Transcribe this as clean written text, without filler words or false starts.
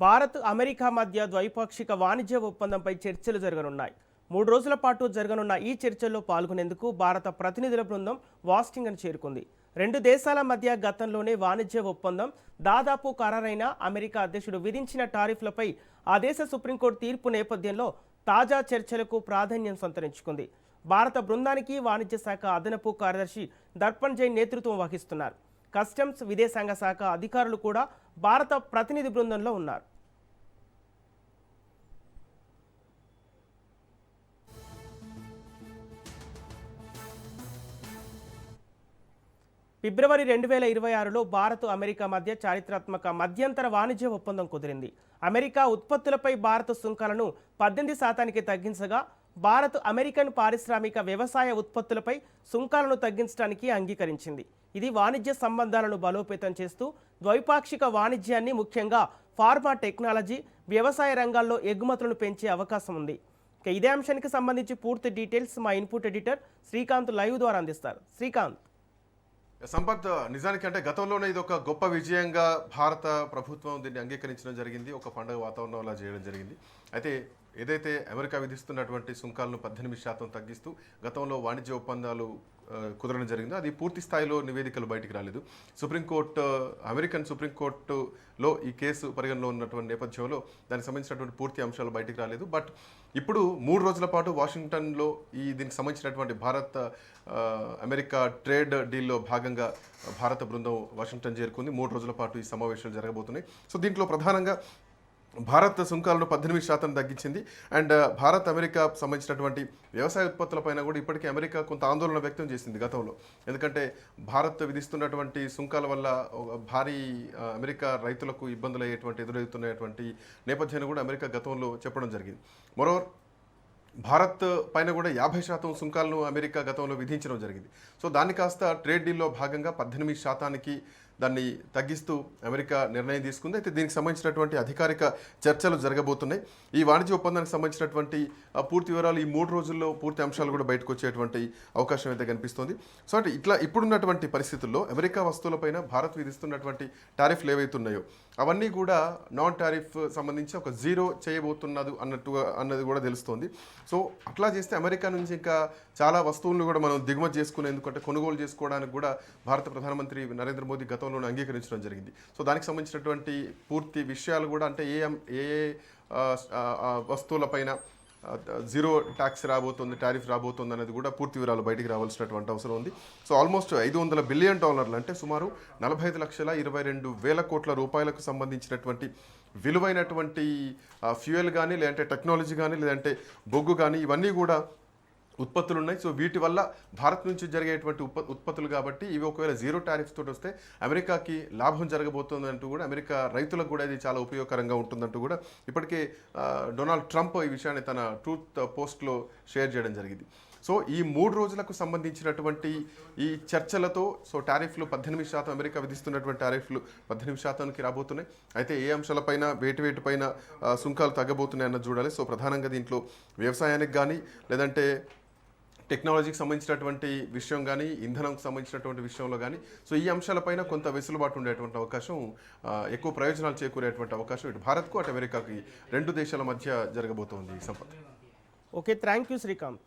Bharat America మధ్య ద్వైపాక్షిక వాణిజ్య ఒప్పందంపై చర్చలు జరగనున్నాయి. 3 రోజుల పాటు జరగనున్న ఈ చర్చల్లో పాల్గొనేందుకు భారత ప్రతినిధుల బృందం వాషింగ్టన్ చేరుకుంది. రెండు దేశాల మధ్య గతంలోనే వాణిజ్య ఒప్పందం దాదాపు ఖరారైన అమెరికా అధ్యక్షుడు విధించిన టారిఫ్లపై ఆ దేశ సుప్రీంకోర్టు తీర్పు నేపథ్యంలో తాజా చర్చలకు ప్రాధాన్యం సంతరించుకుంది. భారత బృందానికి వాణిజ్య శాఖ అదనపు కార్యదర్శి దర్పణ్ జైన్ నేతృత్వం వహిస్తున్నారు. కస్టమ్స్, విదేశాంగ శాఖ అధికారులు కూడా భారత ప్రతినిధి బృందంలో ఉన్నారు. ఫిబ్రవరి 2026లో భారత్ అమెరికా మధ్య చారిత్రాత్మక మధ్యంతర వాణిజ్య ఒప్పందం కుదిరింది. అమెరికా ఉత్పత్తులపై భారత సుంకాలను 18% తగ్గించగా భారత్ అమెరికన్ పారిశ్రామిక వ్యవసాయ ఉత్పత్తులపై సుంకాలను తగ్గించడానికి అంగీకరించింది. ఇది వాణిజ్య సంబంధాలను బలోపేతం చేస్తూ ద్వైపాక్షిక వాణిజ్యాన్ని, ముఖ్యంగా ఫార్మా, టెక్నాలజీ, వ్యవసాయ రంగాల్లో ఎగుమతులను పెంచే అవకాశం ఉంది. ఇదే అంశానికి సంబంధించి పూర్తి డీటెయిల్స్ మా ఇన్పుట్ ఎడిటర్ శ్రీకాంత్ లైవ్ ద్వారా అందిస్తారు. శ్రీకాంత్. సంపత్, నిజానికి అంటే గతంలోనే ఇది ఒక గొప్ప విజయంగా భారత ప్రభుత్వం దీన్ని అంగీకరించడం జరిగింది. ఒక పండుగ వాతావరణంలా చేయడం జరిగింది. అయితే ఏదైతే అమెరికా విధిస్తున్నటువంటి సుంకాలను 18% తగ్గిస్తూ గతంలో వాణిజ్య ఒప్పందాలు కుదరడం జరిగిందో అది పూర్తి స్థాయిలో నివేదికలు బయటికి రాలేదు. సుప్రీంకోర్టు, అమెరికన్ సుప్రీంకోర్టులో ఈ కేసు పరిగణలో ఉన్నటువంటి నేపథ్యంలో దానికి సంబంధించినటువంటి పూర్తి అంశాలు బయటికి రాలేదు. బట్ ఇప్పుడు 3 రోజుల పాటు వాషింగ్టన్లో దీనికి సంబంధించినటువంటి భారత్ అమెరికా ట్రేడ్ డీల్లో భాగంగా భారత బృందం వాషింగ్టన్ చేరుకుంది. 3 రోజుల పాటు ఈ సమావేశాలు జరగబోతున్నాయి. సో దీంట్లో ప్రధానంగా భారత్ సుంకాలను 18% తగ్గించింది. అండ్ భారత్ అమెరికా సంబంధించినటువంటి వ్యవసాయ ఉత్పత్తులపైన కూడా ఇప్పటికీ అమెరికా కొంత ఆందోళన వ్యక్తం చేసింది గతంలో. ఎందుకంటే భారత్ విధిస్తున్నటువంటి సుంకాల వల్ల భారీ అమెరికా రైతులకు ఇబ్బందులు అయ్యేటువంటి ఎదురవుతున్నటువంటి నేపథ్యాన్ని కూడా అమెరికా గతంలో చెప్పడం జరిగింది. మరోవర్ భారత్ పైన కూడా 50% సుంకాలను అమెరికా గతంలో విధించడం జరిగింది. సో దాన్ని కాస్త ట్రేడ్ డీల్లో భాగంగా 18% దాన్ని తగ్గిస్తూ అమెరికా నిర్ణయం తీసుకుంది. అయితే దీనికి సంబంధించినటువంటి అధికారిక చర్చలు జరగబోతున్నాయి. ఈ వాణిజ్య ఒప్పందానికి సంబంధించినటువంటి పూర్తి వివరాలు ఈ 3 రోజుల్లో పూర్తి అంశాలు కూడా బయటకు వచ్చేటువంటి అవకాశం అయితే కనిపిస్తుంది. సో అంటే ఇప్పుడున్నటువంటి పరిస్థితుల్లో అమెరికా వస్తువులపైన భారత్ విధిస్తున్నటువంటి టారిఫ్లు ఏవైతున్నాయో అవన్నీ కూడా నాన్ టారిఫ్ సంబంధించి ఒక 0 చేయబోతున్నది అన్నది కూడా తెలుస్తోంది. సో అట్లా చేస్తే అమెరికా నుంచి ఇంకా చాలా వస్తువులను కూడా మనం దిగుమతి చేసుకునేందుకు, అంటే కొనుగోలు చేసుకోవడానికి కూడా భారత ప్రధానమంత్రి నరేంద్ర మోదీ గతంలో అంగీకరించడం జరిగింది. సో దానికి సంబంధించినటువంటి పూర్తి విషయాలు కూడా, అంటే ఏ వస్తువులపైన 0 ట్యాక్స్ రాబోతుంది, టారిఫ్ రాబోతుంది అనేది కూడా పూర్తి వివరాలు బయటికి రావాల్సినటువంటి అవసరం ఉంది. సో ఆల్మోస్ట్ $500 బిలియన్, అంటే సుమారు 45,22,000 కోట్ల రూపాయలకు సంబంధించినటువంటి విలువైనటువంటి ఫ్యూయల్ కానీ, లేదంటే టెక్నాలజీ కానీ, లేదంటే బొగ్గు కానీ, ఇవన్నీ కూడా ఉత్పత్తులు ఉన్నాయి. సో వీటి వల్ల భారత్ నుంచి జరిగేటువంటి ఉత్పత్తులు కాబట్టి ఇవి ఒకవేళ 0 టారిఫ్ తోటి వస్తే అమెరికాకి లాభం జరగబోతుందంటూ కూడా, అమెరికా రైతులకు కూడా ఇది చాలా ఉపయోగకరంగా ఉంటుందంటూ కూడా ఇప్పటికే డొనాల్డ్ ట్రంప్ ఈ విషయాన్ని తన ట్రూత్ పోస్ట్లో షేర్ చేయడం జరిగింది. సో ఈ 3 రోజులకు సంబంధించినటువంటి ఈ చర్చలతో టారిఫ్లు 18%, అమెరికా విధిస్తున్నటువంటి టారిఫ్లు 18%కి రాబోతున్నాయి. అయితే ఏ అంశాలపైన వేటిపైన సుంకాలు తగ్గబోతున్నాయి అన్నది చూడాలి. సో ప్రధానంగా దీంట్లో వ్యవసాయానికి కానీ, లేదంటే టెక్నాలజీకి సంబంధించినటువంటి విషయం కానీ, ఇంధనంకి సంబంధించినటువంటి విషయంలో కానీ, సో ఈ అంశాలపైన కొంత వెసులుబాటు ఉండేటువంటి అవకాశం, ఎక్కువ ప్రయోజనాలు చేకూరేటువంటి అవకాశం ఇటు భారత్కు, అటు అమెరికాకి 2 దేశాల మధ్య జరగబోతోంది. Sampath. Okay, thank you Srikanth.